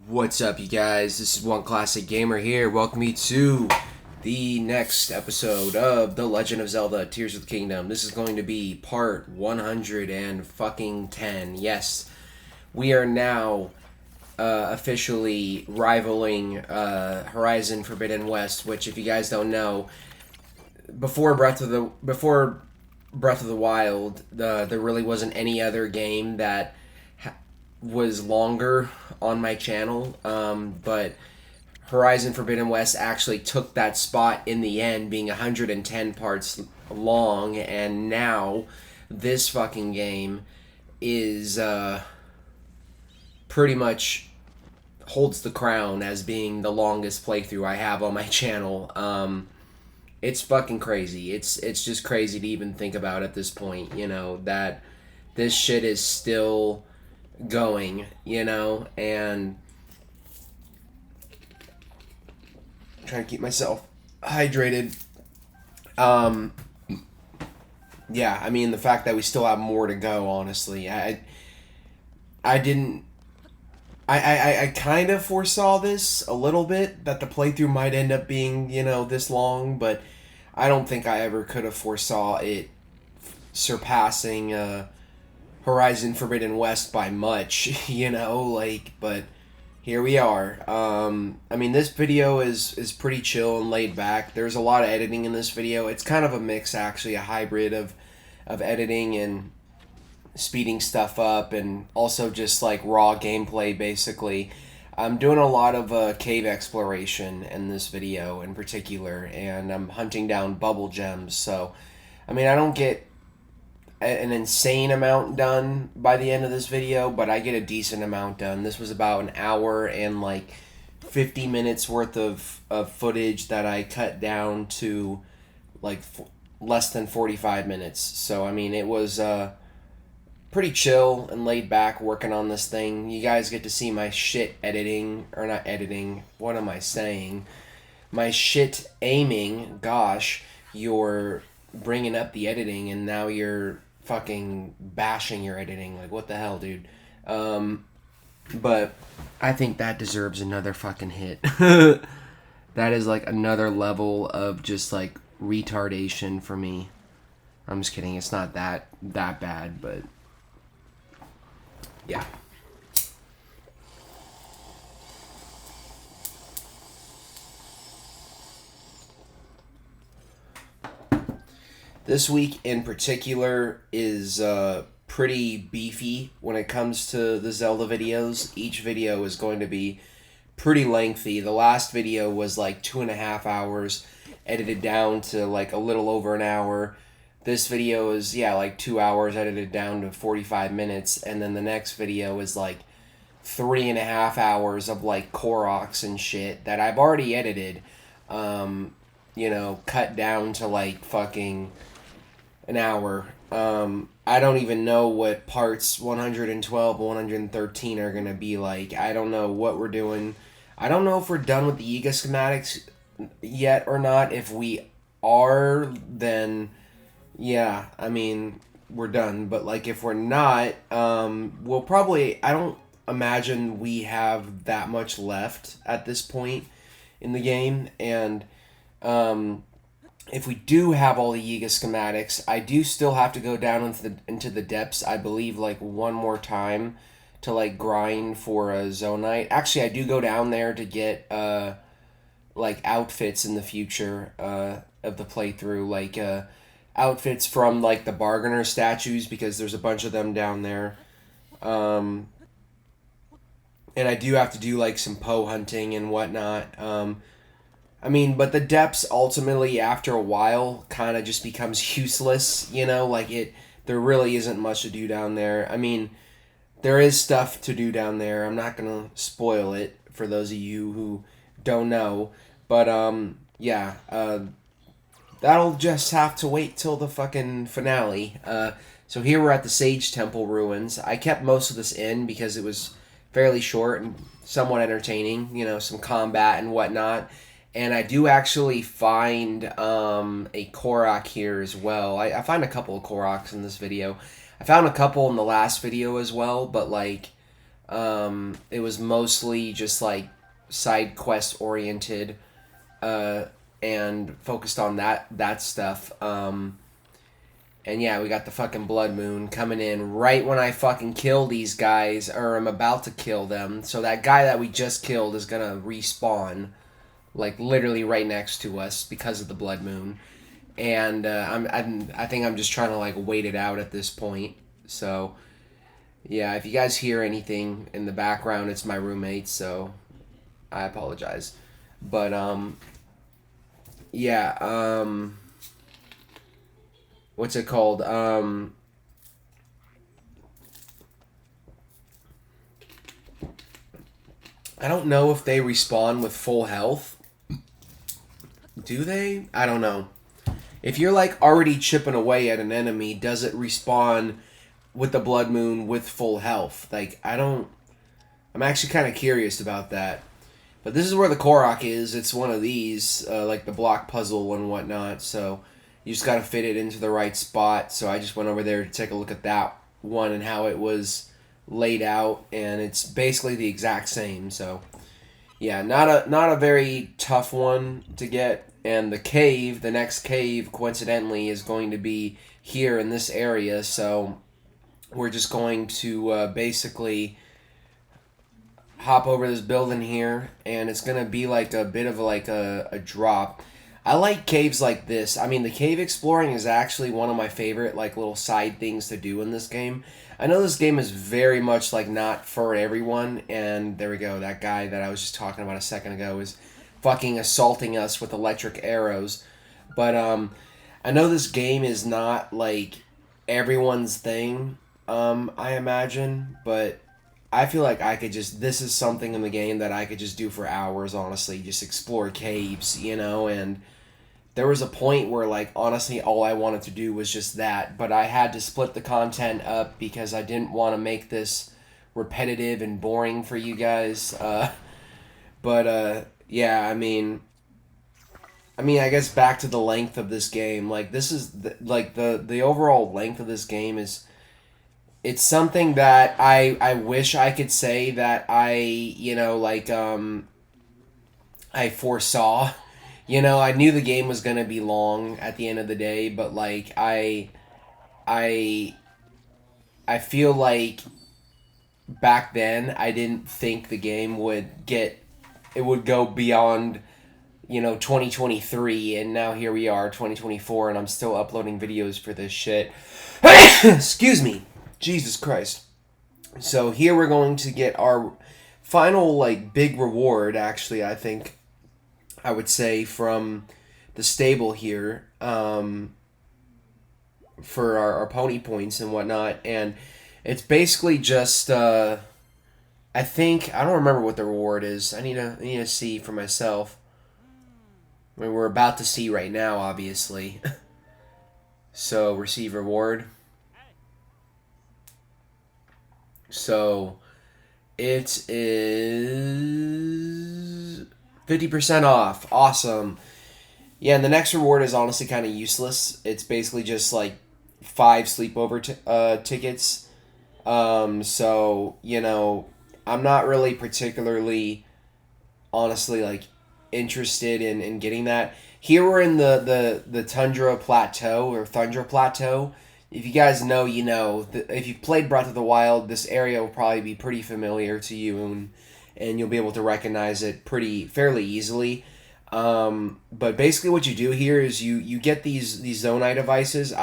What's up, you guys? This is One Classic Gamer here. Welcome you to the next episode of The Legend of Zelda: Tears of the Kingdom. This is going to be part 110. Yes, we are now officially rivaling Horizon Forbidden West, which, if you guys don't know, before Breath of the Wild, there really wasn't any other game that was longer on my channel, but Horizon Forbidden West actually took that spot in the end, being 110 parts long, and now this fucking game is pretty much holds the crown as being the longest playthrough I have on my channel. It's fucking crazy. It's just crazy to even think about at this point, that this shit is still going, and I'm trying to keep myself hydrated. Yeah, I mean, the fact that we still have more to go, honestly, I kind of foresaw this a little bit, that the playthrough might end up being, this long, but I don't think I ever could have foresaw it surpassing Horizon Forbidden West by much, but here we are. I mean, this video is pretty chill and laid back. There's a lot of editing in this video. It's kind of a mix, actually, a hybrid of editing and speeding stuff up, and also just like raw gameplay, basically. I'm doing a lot of cave exploration in this video in particular, and I'm hunting down bubble gems, so I mean, I don't get an insane amount done by the end of this video, but I get a decent amount done. This was about an hour and like 50 minutes worth of footage that I cut down to like less than 45 minutes. So I mean, it was pretty chill and laid back working on this thing. You guys get to see my shit editing, or not editing, what am I saying? My shit aiming. Gosh, you're bringing up the editing and now you're fucking bashing your editing. Like, what the hell, dude? But I think that deserves another fucking hit. That is like another level of just like retardation for me. I'm just kidding. It's not that bad, but yeah. This week in particular is pretty beefy when it comes to the Zelda videos. Each video is going to be pretty lengthy. The last video was like 2.5 hours, edited down to like a little over an hour. This video is, like 2 hours, edited down to 45 minutes. And then the next video is like 3.5 hours of like Koroks and shit that I've already edited. Cut down to like fucking an hour. I don't even know what parts 112 and 113 are going to be like. I don't know what we're doing. I don't know if we're done with the Yiga schematics yet or not. If we are, then yeah, I mean, we're done. But like, if we're not, we'll probably, I don't imagine we have that much left at this point in the game. And if we do have all the Yiga schematics, I do still have to go down into the depths, I believe, like one more time to like grind for a Zonite. Actually, I do go down there to get like outfits in the future of the playthrough, like outfits from like the bargainer statues, because there's a bunch of them down there. And I do have to do like some Poe hunting and whatnot. I mean, but the depths ultimately, after a while, kind of just becomes useless, there really isn't much to do down there. I mean, there is stuff to do down there. I'm not going to spoil it for those of you who don't know, but, that'll just have to wait till the fucking finale. So here we're at the Sage Temple ruins. I kept most of this in because it was fairly short and somewhat entertaining, some combat and whatnot. And I do actually find a Korok here as well. I find a couple of Koroks in this video. I found a couple in the last video as well, but like It was mostly just like side quest oriented, and focused on that stuff. And yeah, we got the fucking Blood Moon coming in right when I fucking kill these guys, or I'm about to kill them. So that guy that we just killed is gonna respawn, like literally right next to us because of the Blood Moon. And I think I'm just trying to like wait it out at this point. So yeah, if you guys hear anything in the background, it's my roommate. So I apologize. But yeah, what's it called? I don't know if they respawn with full health. Do they? I don't know. If you're like already chipping away at an enemy, does it respawn with the Blood Moon with full health? Like, I don't... I'm actually kind of curious about that. But this is where the Korok is. It's one of these, like the block puzzle and whatnot. So you just got to fit it into the right spot. So I just went over there to take a look at that one and how it was laid out. And it's basically the exact same. So yeah, not a very tough one to get. And the cave, the next cave, coincidentally, is going to be here in this area. So we're just going to basically hop over this building here, and it's gonna be like a bit of like a drop. I like caves like this. I mean, the cave exploring is actually one of my favorite like little side things to do in this game. I know this game is very much like not for everyone, and there we go. That guy that I was just talking about a second ago is fucking assaulting us with electric arrows. But I know this game is not like everyone's thing, I imagine, but I feel like I could just, this is something in the game that I could just do for hours, honestly. Just explore caves, you know, and there was a point where, like, honestly, all I wanted to do was just that, but I had to split the content up because I didn't want to make this repetitive and boring for you guys. Yeah, I guess back to the length of this game. Like, this is, the overall length of this game is, it's something that I wish I could say that I foresaw. You know, I knew the game was going to be long at the end of the day, but like I feel like back then I didn't think the game would go beyond 2023, and now here we are 2024 and I'm still uploading videos for this shit. Excuse me. Jesus Christ. So here we're going to get our final, like, big reward, actually, I think, I would say, from the stable here, for our pony points and whatnot, and it's basically just, I think, I don't remember what the reward is. I need to see for myself. I mean, we're about to see right now, obviously. So, receive reward. So, it is 50% off. Awesome. Yeah, and the next reward is honestly kind of useless. It's basically just like 5 sleepover tickets. So, I'm not really particularly, honestly, like, interested in getting that. Here we're in the Tundra Plateau, or Thundra Plateau. If you guys know, you know. If you've played Breath of the Wild, this area will probably be pretty familiar to you, and you'll be able to recognize it fairly easily. But basically what you do here is you get these Zonite devices,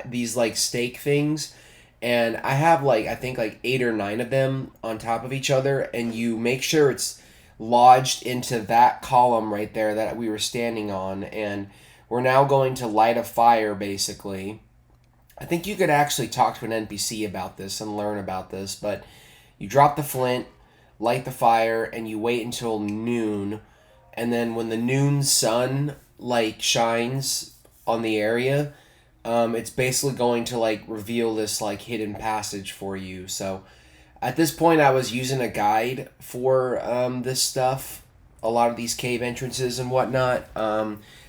these like stake things, and I have I think 8 or 9 of them on top of each other, and you make sure it's lodged into that column right there that we were standing on, and we're now going to light a fire, basically. I think you could actually talk to an NPC about this and learn about this, but you drop the flint, light the fire, and you wait until noon, and then when the noon sun shines on the area, it's basically going to reveal this hidden passage for you. So at this point I was using a guide for this stuff, a lot of these cave entrances and whatnot,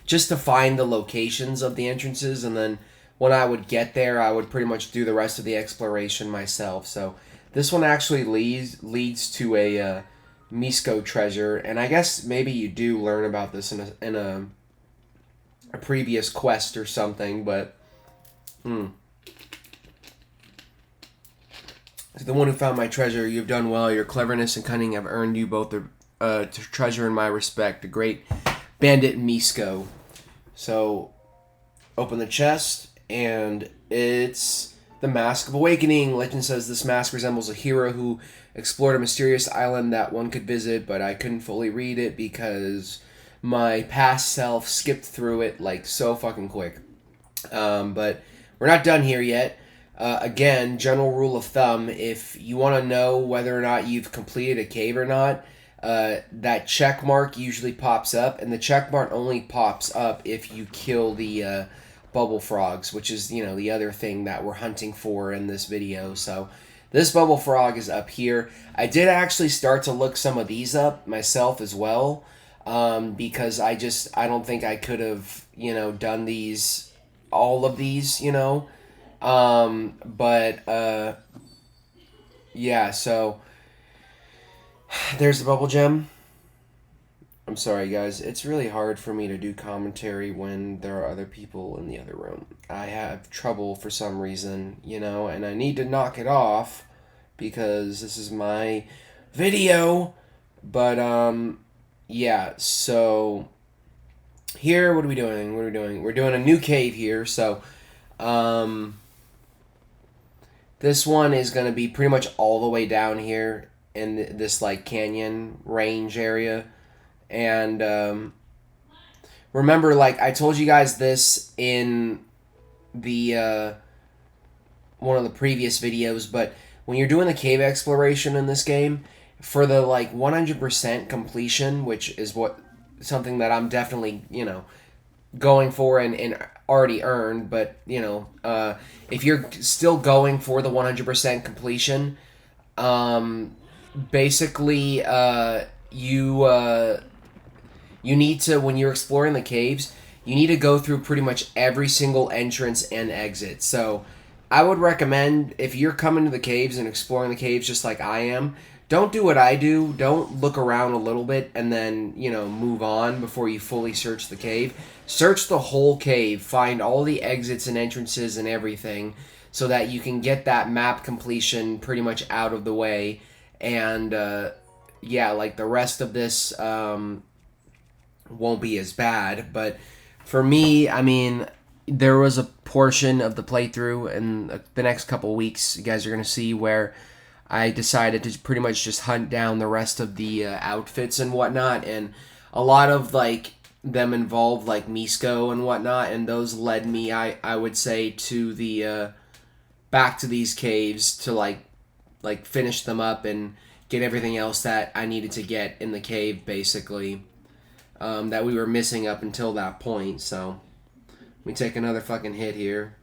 just to find the locations of the entrances, and then when I would get there, I would pretty much do the rest of the exploration myself. So This one actually leads to a Misko treasure, and I guess maybe you do learn about this in a previous quest or something, but To the one who found my treasure, you have done well. Your cleverness and cunning have earned you both the treasure and my respect. The great bandit Misko. So, open the chest, and it's the Mask of Awakening. Legend says this mask resembles a hero who explored a mysterious island that one could visit, but I couldn't fully read it because my past self skipped through it like so fucking quick. But we're not done here yet. Again, general rule of thumb, if you want to know whether or not you've completed a cave or not, that check mark usually pops up, and the check mark only pops up if you kill the bubble frogs, which is, you know, the other thing that we're hunting for in this video. So this bubble frog is up here. I did actually start to look some of these up myself as well, because I don't think I could have, you know, done all of these, you know. Yeah, so there's the bubble gem. I'm sorry, guys. It's really hard for me to do commentary when there are other people in the other room. I have trouble for some reason, you know, and I need to knock it off because this is my video. But, yeah, so here, what are we doing? We're doing a new cave here, so, this one is going to be pretty much all the way down here in this, like, canyon range area. And, remember, like, I told you guys this in the, one of the previous videos, but when you're doing the cave exploration in this game, for the, like, 100% completion, which is something that I'm definitely, you know, going for and already earned, but, you know, if you're still going for the 100% completion, basically, you need to, when you're exploring the caves, you need to go through pretty much every single entrance and exit. So I would recommend, if you're coming to the caves and exploring the caves just like I am, don't do what I do. Don't look around a little bit and then, you know, move on before you fully search the cave. Search the whole cave. Find all the exits and entrances and everything so that you can get that map completion pretty much out of the way. And, yeah, like the rest of this won't be as bad. But for me, I mean, there was a portion of the playthrough in the next couple weeks you guys are going to see where I decided to pretty much just hunt down the rest of the outfits and whatnot, and a lot of, like, them involved, like, Misko and whatnot, and those led me, I would say, to the, back to these caves to, like, finish them up and get everything else that I needed to get in the cave, basically, that we were missing up until that point. So let me take another fucking hit here.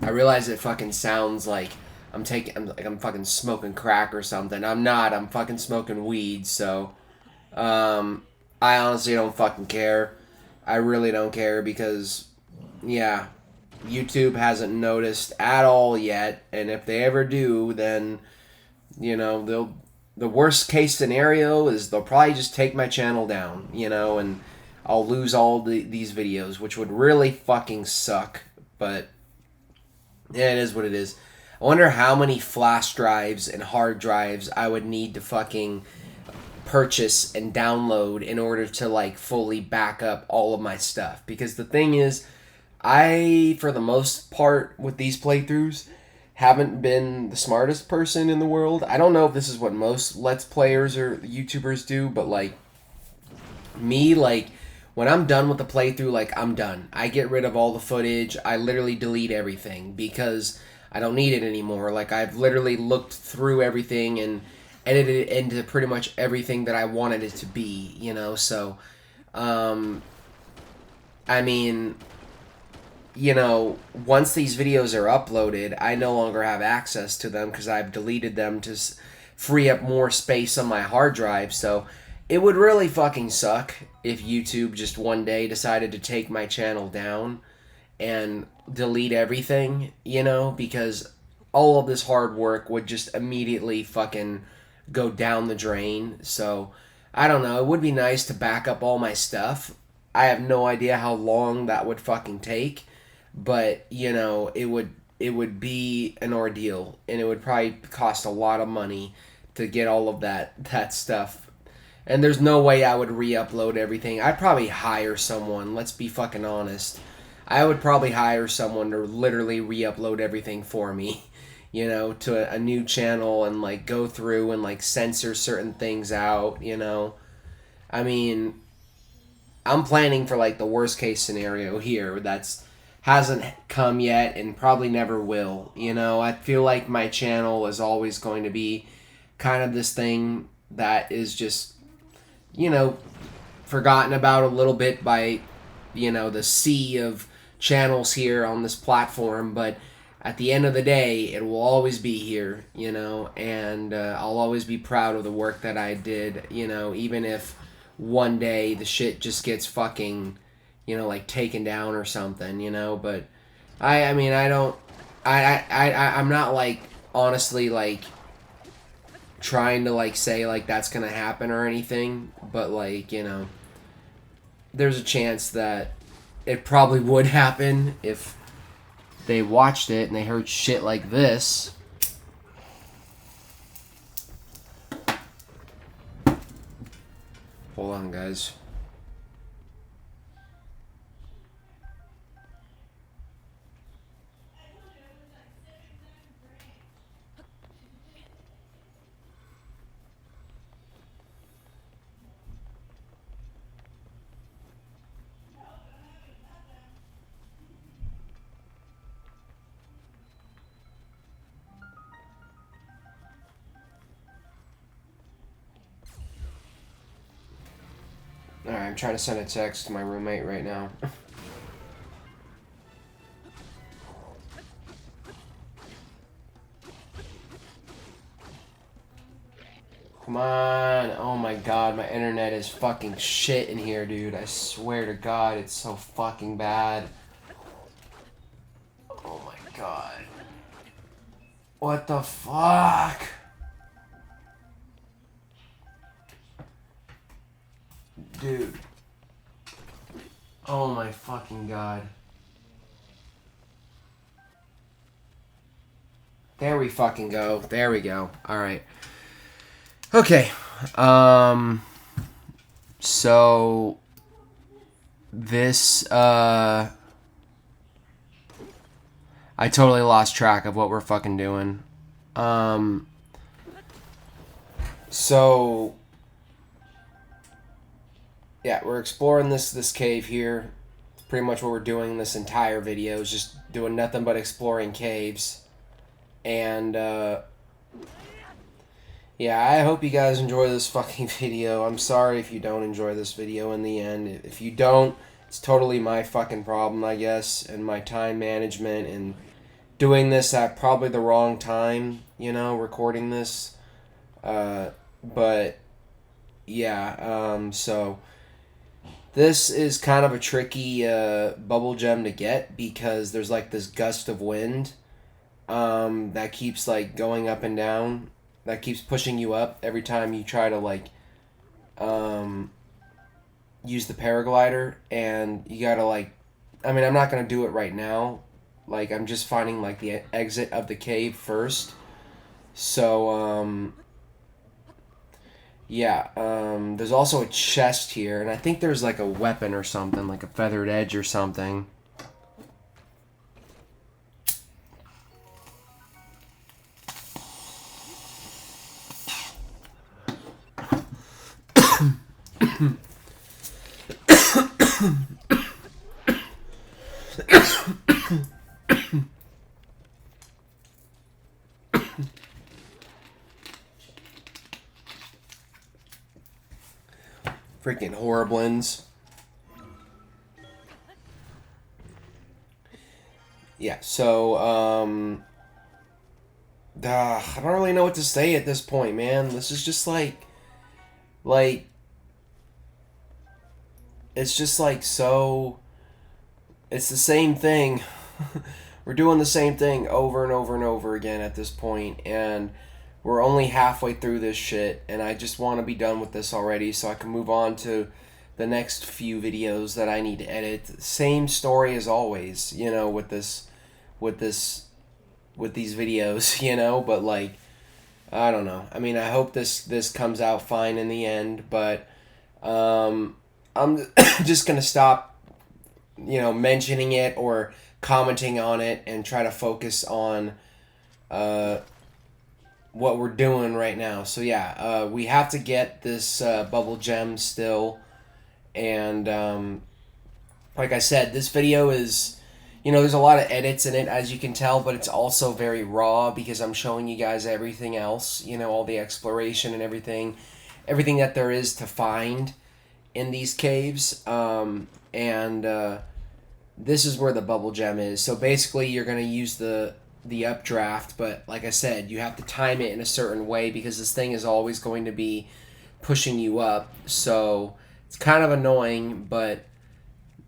I realize it fucking sounds like I'm fucking smoking crack or something. I'm not. I'm fucking smoking weed. So, I honestly don't fucking care. I really don't care because, yeah, YouTube hasn't noticed at all yet. And if they ever do, then, you know, the worst case scenario is they'll probably just take my channel down, you know, and I'll lose all these videos, which would really fucking suck. But yeah, it is what it is. I wonder how many flash drives and hard drives I would need to fucking purchase and download in order to, like, fully back up all of my stuff. Because the thing is, I, for the most part, with these playthroughs, haven't been the smartest person in the world. I don't know if this is what most Let's Players or YouTubers do, but, like, me, like, when I'm done with the playthrough, like, I'm done. I get rid of all the footage. I literally delete everything because I don't need it anymore. Like, I've literally looked through everything and edited it into pretty much everything that I wanted it to be, you know? So, I mean, you know, once these videos are uploaded, I no longer have access to them because I've deleted them free up more space on my hard drive. So it would really fucking suck if YouTube just one day decided to take my channel down and delete everything, you know, because all of this hard work would just immediately fucking go down the drain. So I don't know. It would be nice to back up all my stuff. I have no idea how long that would fucking take, but you know, it would be an ordeal, and it would probably cost a lot of money to get all of that stuff. And there's no way I would re-upload everything. I'd probably hire someone. Let's be fucking honest. I would probably hire someone to literally re-upload everything for me, you know, to a new channel and like go through and like censor certain things out, you know. I mean, I'm planning for like the worst case scenario here that's hasn't come yet and probably never will. You know, I feel like my channel is always going to be kind of this thing that is just, you know, forgotten about a little bit by, you know, the sea of channels here on this platform, but at the end of the day, it will always be here, you know, and I'll always be proud of the work that I did, you know, even if one day the shit just gets fucking, you know, like taken down or something, you know. But I mean, I don't, I'm not like honestly like trying to like say like that's gonna happen or anything, but like, you know, there's a chance that it probably would happen if they watched it and they heard shit like this. Hold on, guys. Alright, I'm trying to send a text to my roommate right now. Come on. Oh my god, my internet is fucking shit in here, dude. I swear to god, it's so fucking bad. Oh my god. What the fuck? Dude. Oh my fucking god. There we fucking go. There we go. Alright. Okay. So this I totally lost track of what we're fucking doing. So yeah, we're exploring this cave here. It's pretty much what we're doing this entire video, is just doing nothing but exploring caves. And yeah, I hope you guys enjoy this fucking video. I'm sorry if you don't enjoy this video in the end. If you don't, it's totally my fucking problem, I guess, and my time management and doing this at probably the wrong time, you know, recording this. But yeah, so this is kind of a tricky bubble gem to get because there's like this gust of wind that keeps like going up and down, that keeps pushing you up every time you try to like use the paraglider, and you gotta like, I mean, I'm not gonna do it right now, like I'm just finding like the exit of the cave first. So yeah, there's also a chest here, and I think there's like a weapon or something, like a feathered edge or something. Freaking horriblins. Yeah, so I don't really know what to say at this point, man. This is just like, it's just like so. It's the same thing. We're doing the same thing over and over and over again at this point, and we're only halfway through this shit, and I just want to be done with this already so I can move on to the next few videos that I need to edit. Same story as always, you know, with these videos, you know, but like, I don't know. I mean, I hope this comes out fine in the end, but I'm just gonna stop, you know, mentioning it or commenting on it and try to focus on what we're doing right now. So yeah, we have to get this bubble gem still, and like I said, this video is, you know, there's a lot of edits in it, as you can tell, but it's also very raw because I'm showing you guys everything else, you know, all the exploration and everything that there is to find in these caves, and this is where the bubble gem is. So basically you're going to use the updraft, but like I said, you have to time it in a certain way because this thing is always going to be pushing you up, so it's kind of annoying, but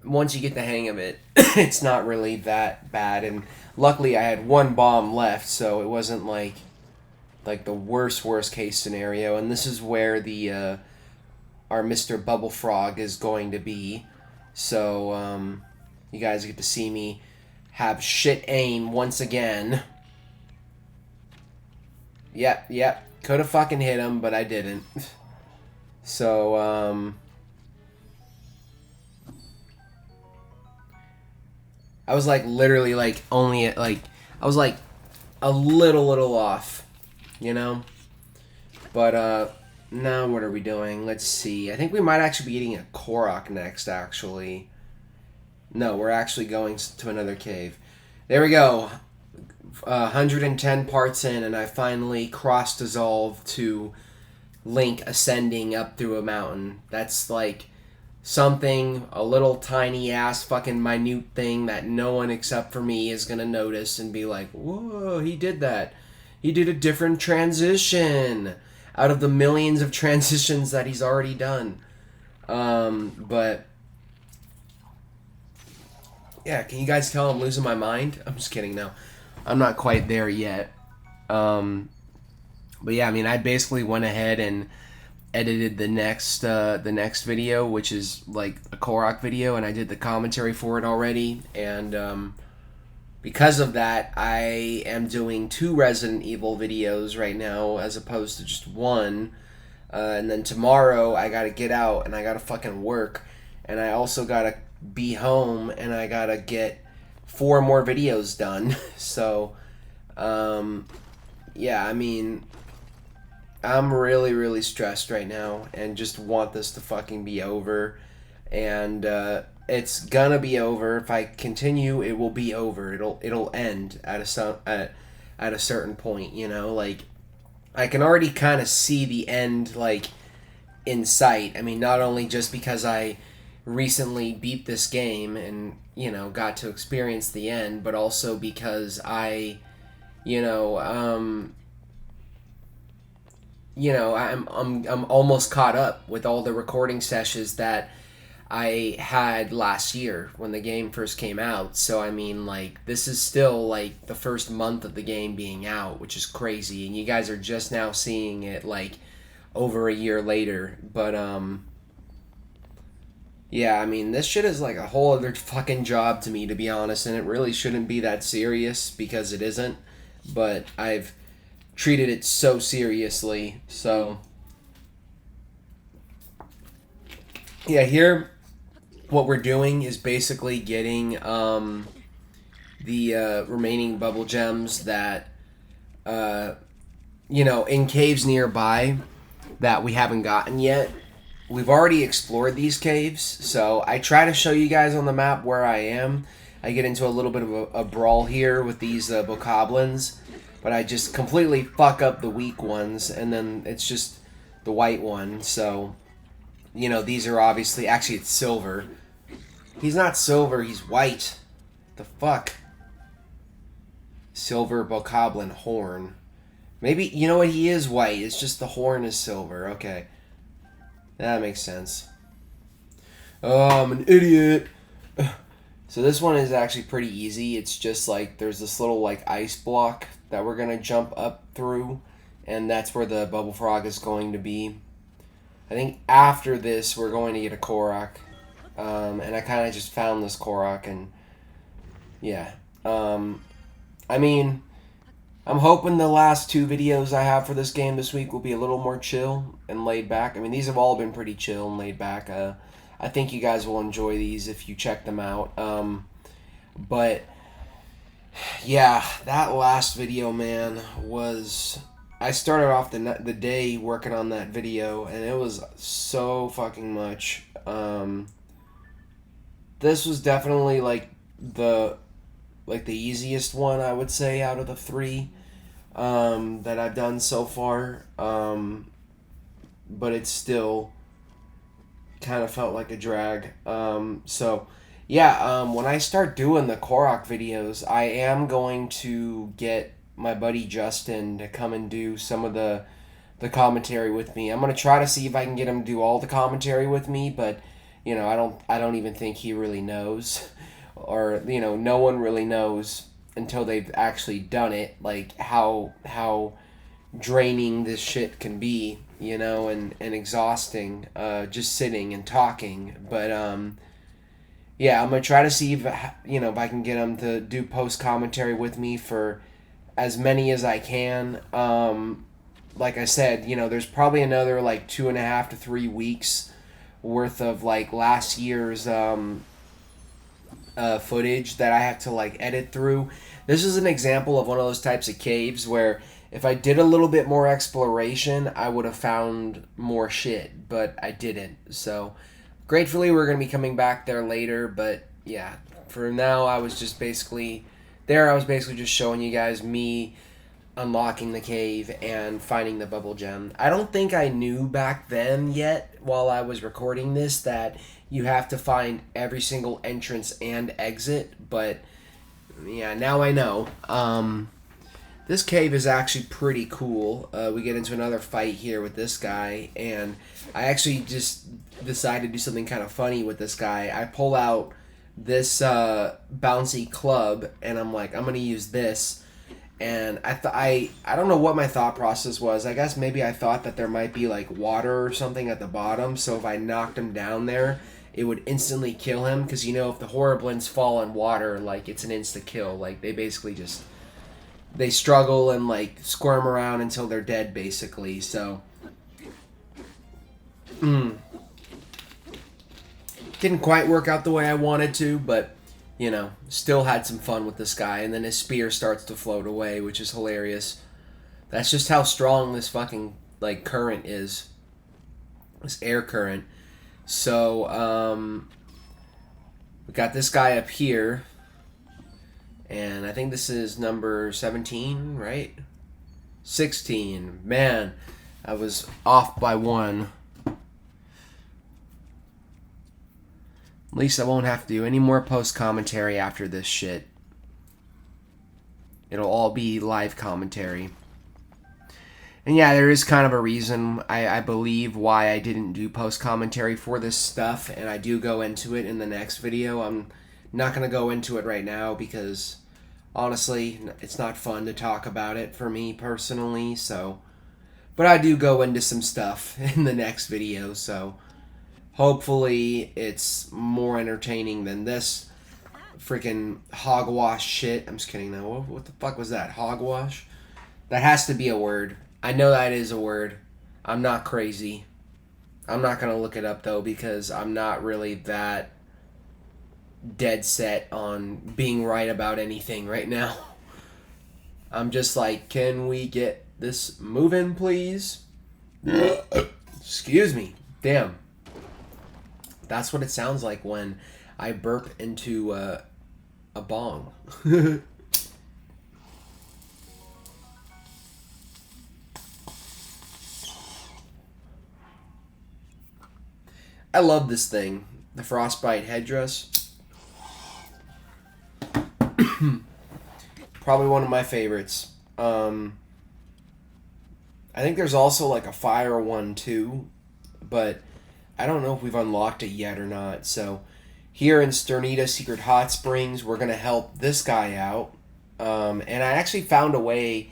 once you get the hang of it, it's not really that bad. And luckily I had one bomb left, so it wasn't like the worst case scenario. And this is where the our Mr. Bubble Frog is going to be. So you guys get to see me have shit aim once again. Yep. Could have fucking hit him, but I didn't. So I was like literally like only at like I was like a little off, you know? But now what are we doing? Let's see. I think we might actually be eating a Korok next, actually. No, we're actually going to another cave. There we go. 110 parts in, and I finally cross-dissolved to Link ascending up through a mountain. That's like something, a little tiny ass fucking minute thing that no one except for me is gonna notice and be like, whoa, he did that. He did a different transition out of the millions of transitions that he's already done. But yeah, can you guys tell I'm losing my mind? I'm just kidding, no. I'm not quite there yet. But yeah, I mean, I basically went ahead and edited the next video, which is like a Korok video, and I did the commentary for it already, and because of that, I am doing 2 Resident Evil videos right now as opposed to just one, and then tomorrow I gotta get out and I gotta fucking work, and I also gotta be home and I gotta get 4 more videos done. So yeah, I mean, I'm really stressed right now and just want this to fucking be over, and it's gonna be over. If I continue, it will be over. It'll end at a certain point, you know? Like, I can already kind of see the end, like, in sight. I mean, not only just because I recently beat this game and, you know, got to experience the end, but also because I, I'm almost caught up with all the recording sessions that I had last year when the game first came out. So I mean, like, this is still like the first month of the game being out, which is crazy, and you guys are just now seeing it like over a year later. But yeah, I mean, this shit is like a whole other fucking job to me, to be honest, and it really shouldn't be that serious because it isn't, but I've treated it so seriously. So yeah, here what we're doing is basically getting the remaining bubble gems that in caves nearby that we haven't gotten yet. We've already explored these caves, so I try to show you guys on the map where I am. I get into a little bit of a brawl here with these bokoblins, but I just completely fuck up the weak ones, and then it's just the white one. So, these are obviously... Actually, it's silver. He's not silver, he's white. The fuck? Silver bokoblin horn. Maybe, you know what, he is white. It's just the horn is silver. Okay. That makes sense. Oh, I'm an idiot. So this one is actually pretty easy. It's just like there's this little like ice block that we're going to jump up through. And that's where the bubble frog is going to be. I think after this we're going to get a Korok. And I kind of just found this Korok and yeah. I mean, I'm hoping the last 2 videos I have for this game this week will be a little more chill and laid back. I mean, these have all been pretty chill and laid back. I think you guys will enjoy these if you check them out. But yeah, that last video, man, was... I started off the day working on that video, and it was so fucking much. This was definitely like the easiest one, I would say, out of the 3 that I've done so far. But it still kind of felt like a drag. So yeah, when I start doing the Korok videos, I am going to get my buddy Justin to come and do some of the commentary with me. I'm gonna try to see if I can get him to do all the commentary with me, but you know, I don't even think he really knows, or you know, no one really knows until they've actually done it, like how draining this shit can be, you know, and exhausting, just sitting and talking. But yeah, I'm gonna try to see if you know, if I can get him to do post commentary with me for as many as I can. Like I said, you know, there's probably another like 2.5 to 3 weeks worth of like last year's footage that I have to like edit through. This is an example of one of those types of caves where if I did a little bit more exploration, I would have found more shit, but I didn't. So gratefully we're going to be coming back there later, but yeah, for now I was just basically just showing you guys me unlocking the cave and finding the bubble gem. I don't think I knew back then yet while I was recording this that you have to find every single entrance and exit, but yeah, now I know. This cave is actually pretty cool. We get into another fight here with this guy, and I actually just decided to do something kind of funny with this guy. I pull out this bouncy club, and I'm like, I'm gonna use this. And I don't know what my thought process was. I guess maybe I thought that there might be like water or something at the bottom, so if I knocked him down there, it would instantly kill him. Because you know, if the Horriblins fall in water, like it's an insta kill. Like they basically just they struggle and like squirm around until they're dead, basically. So didn't quite work out the way I wanted to, but you know, still had some fun with this guy. And then his spear starts to float away, which is hilarious. That's just how strong this fucking like current is, this air current. So we got this guy up here, and I think this is number 17, right? 16. Man, I was off by 1. At least I won't have to do any more post commentary after this shit. It'll all be live commentary. And yeah, there is kind of a reason, I believe, why I didn't do post commentary for this stuff, and I do go into it in the next video. I'm not going to go into it right now because, honestly, it's not fun to talk about it for me personally, so... But I do go into some stuff in the next video, so... Hopefully it's more entertaining than this freaking hogwash shit. I'm just kidding now. What the fuck was that? Hogwash? That has to be a word. I know that is a word. I'm not crazy. I'm not going to look it up though because I'm not really that dead set on being right about anything right now. I'm just like, can we get this moving, please? Excuse me. Damn. That's what it sounds like when I burp into a bong. I love this thing. The frostbite headdress. Probably one of my favorites. I think there's also like a fire one too, but I don't know if we've unlocked it yet or not. So here in Sternita Secret Hot Springs, we're gonna help this guy out. And I actually found a way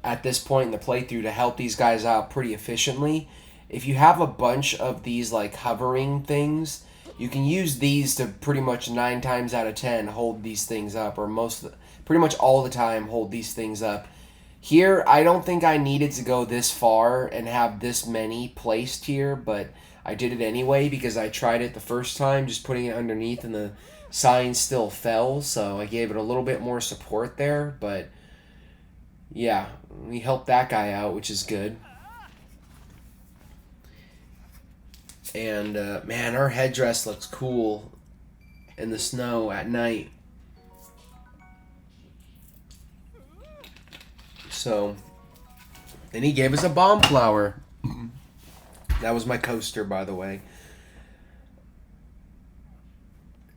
at this point in the playthrough to help these guys out pretty efficiently. If you have a bunch of these like hovering things, you can use these to pretty much 9 times out of 10 hold these things up, or pretty much all the time hold these things up. Here, I don't think I needed to go this far and have this many placed here, but I did it anyway because I tried it the first time, just putting it underneath, and the sign still fell, so I gave it a little bit more support there, but yeah, we helped that guy out, which is good. And man, our headdress looks cool in the snow at night. So, and he gave us a bomb flower. That was my coaster, by the way.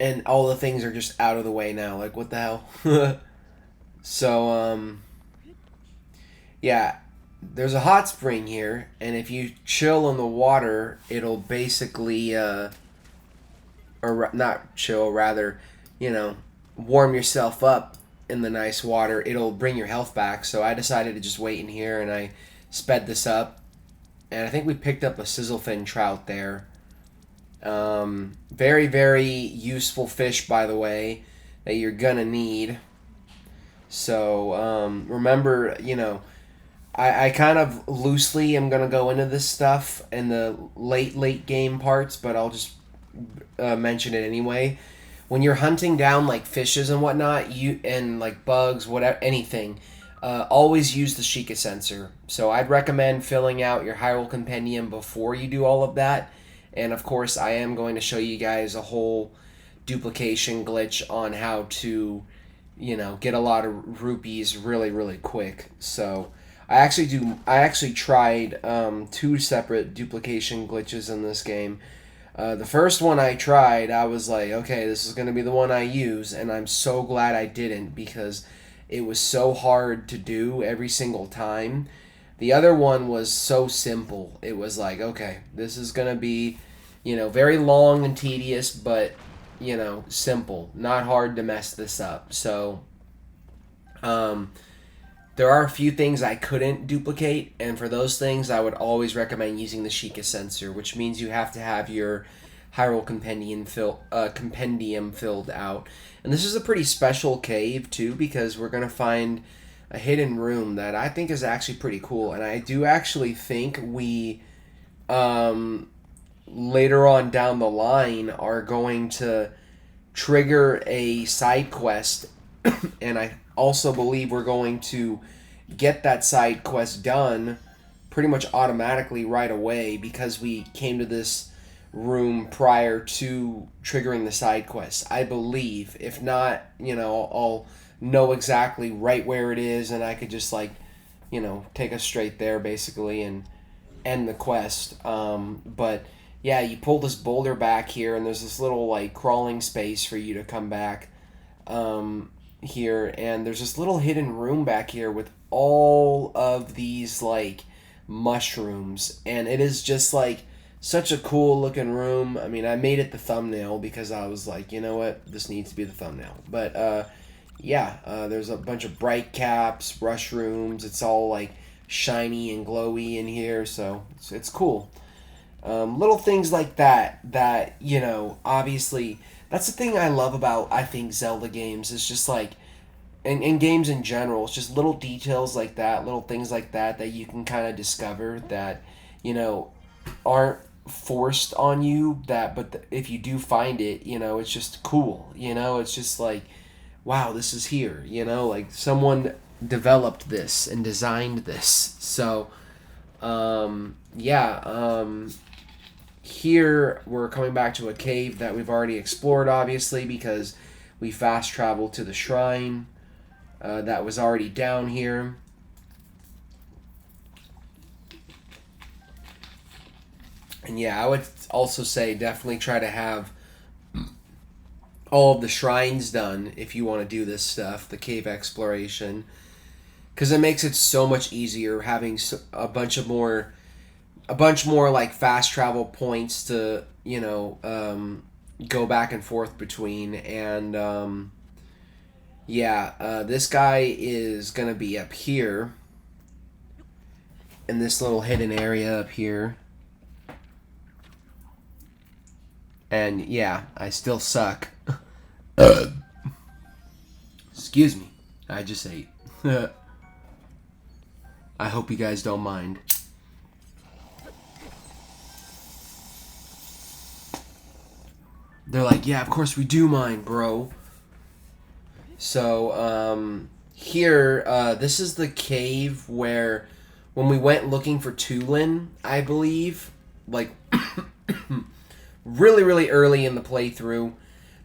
And all the things are just out of the way now. Like, what the hell? So, yeah, there's a hot spring here, and if you chill in the water, it'll basically, or not chill, rather, warm yourself up in the nice water. It'll bring your health back. So I decided to just wait in here, and I sped this up, and I think we picked up a sizzlefin trout there. Very, very useful fish, by the way, that you're gonna need. So remember, I kind of loosely am going to go into this stuff in the late game parts, but I'll just mention it anyway. When you're hunting down like fishes and whatnot, and like bugs, whatever, anything, always use the Sheikah sensor. So I'd recommend filling out your Hyrule Compendium before you do all of that. And of course, I am going to show you guys a whole duplication glitch on how to, get a lot of rupees really, really quick. So I actually tried 2 separate duplication glitches in this game. The first one I tried, I was like, okay, this is going to be the one I use, and I'm so glad I didn't because it was so hard to do every single time. The other one was so simple. It was like, okay, this is going to be, very long and tedious, but, simple. Not hard to mess this up. So, there are a few things I couldn't duplicate, and for those things, I would always recommend using the Sheikah sensor, which means you have to have your Hyrule Compendium filled out. And this is a pretty special cave, too, because we're going to find a hidden room that I think is actually pretty cool. And I do actually think we, later on down the line, are going to trigger a side quest, and I also believe we're going to get that side quest done pretty much automatically right away because we came to this room prior to triggering the side quest, I believe. If not, I'll know exactly right where it is, and I could just take us straight there basically and end the quest. But yeah, you pull this boulder back here, and there's this little crawling space for you to come back here, and there's this little hidden room back here with all of these mushrooms, and it is just such a cool looking room. I mean, I made it the thumbnail because I was like, you know what, this needs to be the thumbnail. But there's a bunch of bright caps, mushrooms. It's all shiny and glowy in here, so it's cool. Little things like that obviously, that's the thing I love about, I think, Zelda games. Is just and games in general, it's just little details like that, little things like that you can kind of discover that, aren't forced on you, but if you do find it, it's just cool, it's just wow, this is here, someone developed this and designed this. So, here we're coming back to a cave that we've already explored, obviously, because we fast traveled to the shrine that was already down here. And yeah, I would also say definitely try to have all of the shrines done if you want to do this stuff, the cave exploration. because it makes it so much easier having a bunch more like fast travel points to, you know, go back and forth between. And yeah, this guy is gonna be up here in this little hidden area up here. And yeah, I still suck. Excuse me, I just ate. I hope you guys don't mind. They're like, yeah, of course we do mind, bro. So, here, this is the cave where, when we went looking for Tulin, I believe, like, really, really early in the playthrough,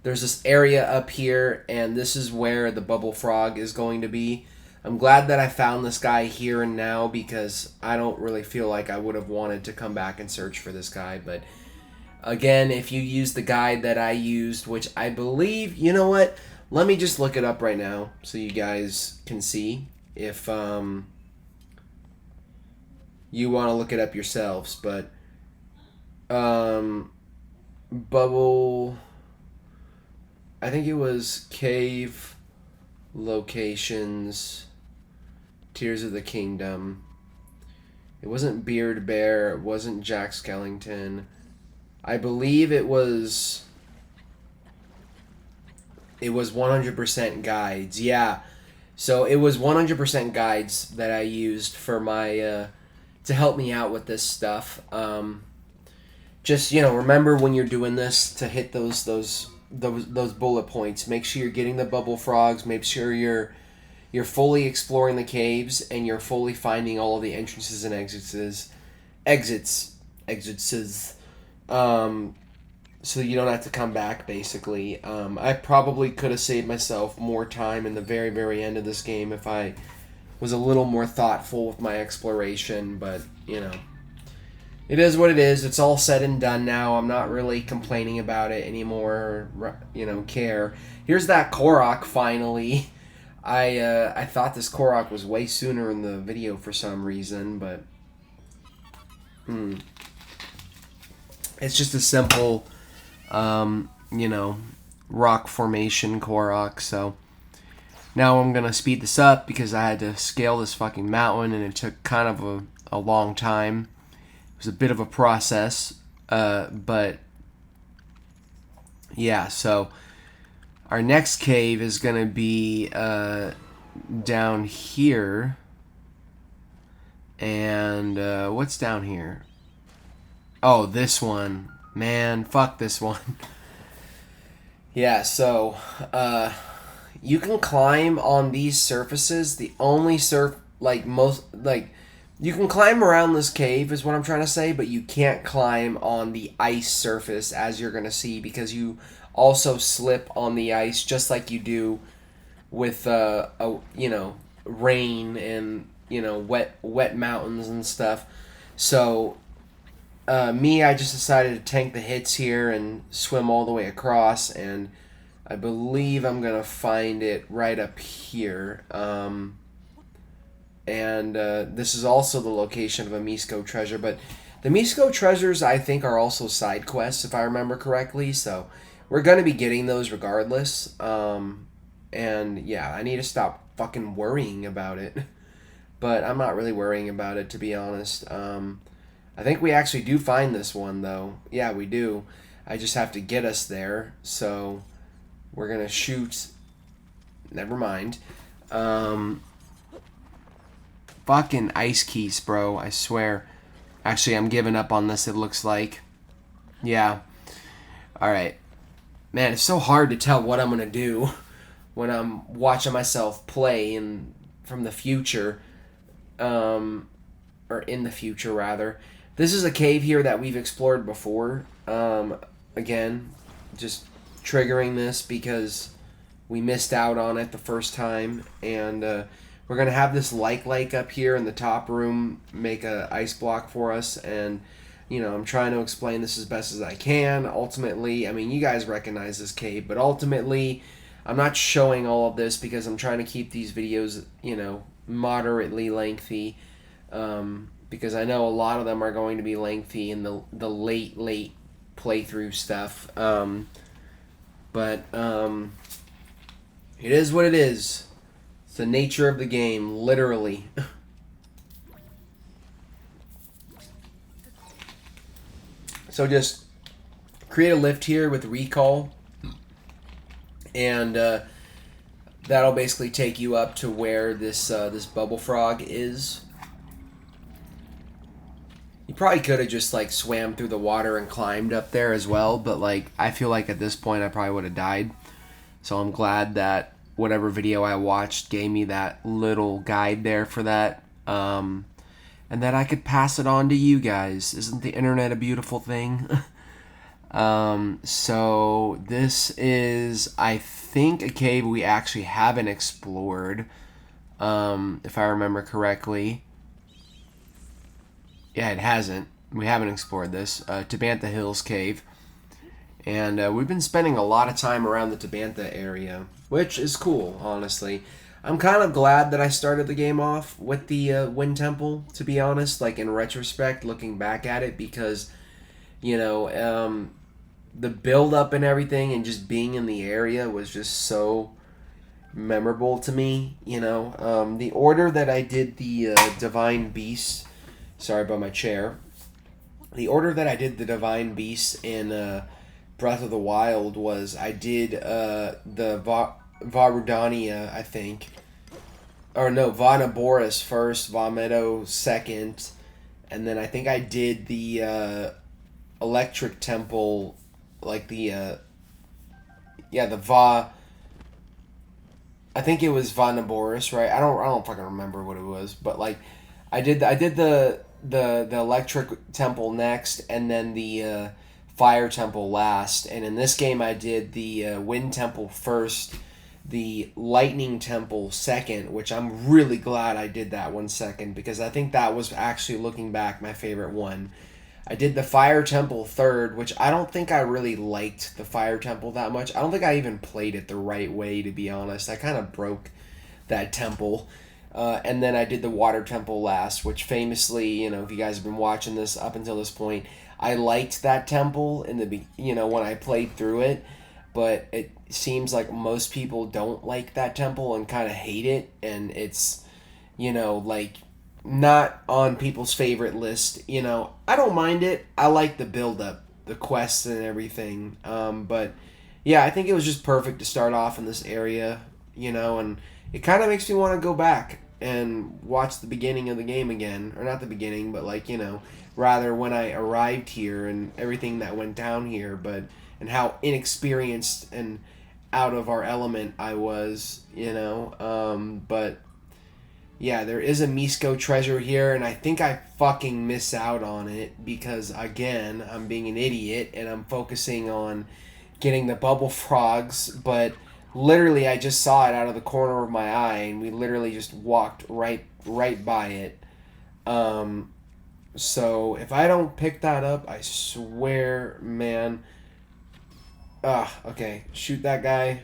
there's this area up here, and this is where the bubble frog is going to be. I'm glad that I found this guy here and now, because I don't really feel like I would have wanted to come back and search for this guy, but again, if you use the guide that I used, which I believe, you know what? Let me just look it up right now so you guys can see if you want to look it up yourselves. But bubble, I think it was cave locations, Tears of the Kingdom. It wasn't Beard Bear. It wasn't Jack Skellington. I believe it was 100% guides. Yeah. So it was 100% guides that I used for my to help me out with this stuff. Just, you know, remember when you're doing this to hit those bullet points. Make sure you're getting the bubble frogs. Make sure you're fully exploring the caves, and you're fully finding all of the entrances and exits. So you don't have to come back, basically. I probably could have saved myself more time in the very, very end of this game if I was a little more thoughtful with my exploration, but, you know, it is what it is. It's all said and done now. I'm not really complaining about it anymore, or, you know, care. Here's that Korok, finally. I thought this Korok was way sooner in the video for some reason, but it's just a simple, you know, rock formation Korok. So now I'm going to speed this up because I had to scale this fucking mountain, and it took kind of a long time. It was a bit of a process, but yeah, so our next cave is going to be down here. And what's down here? Oh, this one. Man, fuck this one. Yeah, so you can climb on these surfaces. The only you can climb around this cave is what I'm trying to say, but you can't climb on the ice surface, as you're going to see, because you also slip on the ice just like you do with you know, rain and, you know, wet mountains and stuff. So I just decided to tank the hits here and swim all the way across, and I believe I'm gonna find it right up here. And this is also the location of a Misko treasure, but the Misko treasures, I think, are also side quests, if I remember correctly, so we're gonna be getting those regardless. And yeah, I need to stop fucking worrying about it. But I'm not really worrying about it, to be honest. I think we actually do find this one, though. Yeah, we do. I just have to get us there. So we're going to shoot. Never mind. Fucking ice keys, bro. I swear. Actually, I'm giving up on this, it looks like. Yeah. Alright. Man, it's so hard to tell what I'm going to do when I'm watching myself play from the future. Or in the future, rather. This is a cave here that we've explored before. Again, just triggering this because we missed out on it the first time. And we're going to have this lake up here in the top room make a ice block for us. And, you know, I'm trying to explain this as best as I can. Ultimately, I mean, you guys recognize this cave, but ultimately, I'm not showing all of this because I'm trying to keep these videos, you know, moderately lengthy, because I know a lot of them are going to be lengthy in the late playthrough stuff. But it is what it is. It's the nature of the game, literally. So just create a lift here with recall, and that'll basically take you up to where this this bubble frog is. You probably could have just like swam through the water and climbed up there as well, but like I feel like at this point I probably would have died. So I'm glad that whatever video I watched gave me that little guide there for that, and that I could pass it on to you guys. Isn't the internet a beautiful thing? So this is, I think, a cave we actually haven't explored, if I remember correctly. Yeah, it hasn't. We haven't explored this. Tabantha Hills Cave. And we've been spending a lot of time around the Tabantha area, which is cool, honestly. I'm kind of glad that I started the game off with the Wind Temple, to be honest, like in retrospect, looking back at it, because, you know, the build-up and everything and just being in the area was just so memorable to me, you know. The order that I did the Divine Beast, sorry about my chair, the order that I did the Divine Beast in Breath of the Wild was I did the Varudania, I think. Or no, Vanaboris first, Vamedo second, and then I think I did the Electric Temple, like the I think it was Vanaboris, right? I don't fucking remember what it was, but like I did the Electric Temple next, and then the Fire Temple last, and in this game I did the Wind Temple first, the Lightning Temple second, which I'm really glad I did that one second, because I think that was actually, looking back, my favorite one. I did the Fire Temple third, which I don't think I really liked the Fire Temple that much. I don't think I even played it the right way, to be honest. I kind of broke that temple. And then I did the Water Temple last, which famously, you know, if you guys have been watching this up until this point, I liked that temple in the, you know, when I played through it, but it seems like most people don't like that temple and kind of hate it, and it's, you know, like, not on people's favorite list. You know, I don't mind it. I like the build-up, the quests and everything, but yeah, I think it was just perfect to start off in this area, you know, and it kind of makes me want to go back and watch the beginning of the game again, or not the beginning, but like, you know, rather when I arrived here and everything that went down here, but, and how inexperienced and out of our element I was, you know, but yeah, there is a Misko treasure here, and I think I fucking miss out on it because, again, I'm being an idiot and I'm focusing on getting the bubble frogs, but literally I just saw it out of the corner of my eye, and we literally just walked right by it. So if I don't pick that up, I swear, man. Okay, shoot that guy.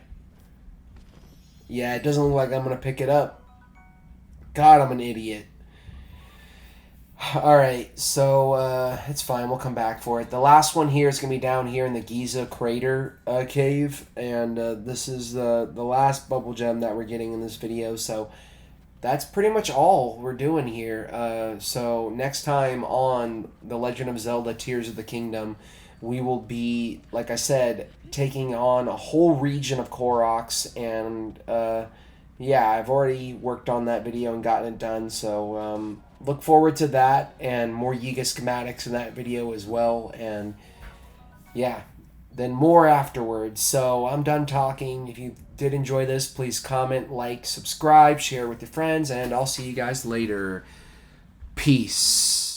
Yeah, it doesn't look like I'm gonna pick it up. God, I'm an idiot. Alright, so it's fine. We'll come back for it. The last one here is going to be down here in the Giza Crater cave. And this is the last bubble gem that we're getting in this video. So that's pretty much all we're doing here. So next time on The Legend of Zelda Tears of the Kingdom, we will be, like I said, taking on a whole region of Koroks, and yeah, I've already worked on that video and gotten it done, so look forward to that, and more Yiga schematics in that video as well, and yeah, then more afterwards. So I'm done talking. If you did enjoy this, please comment, like, subscribe, share with your friends, and I'll see you guys later. Peace.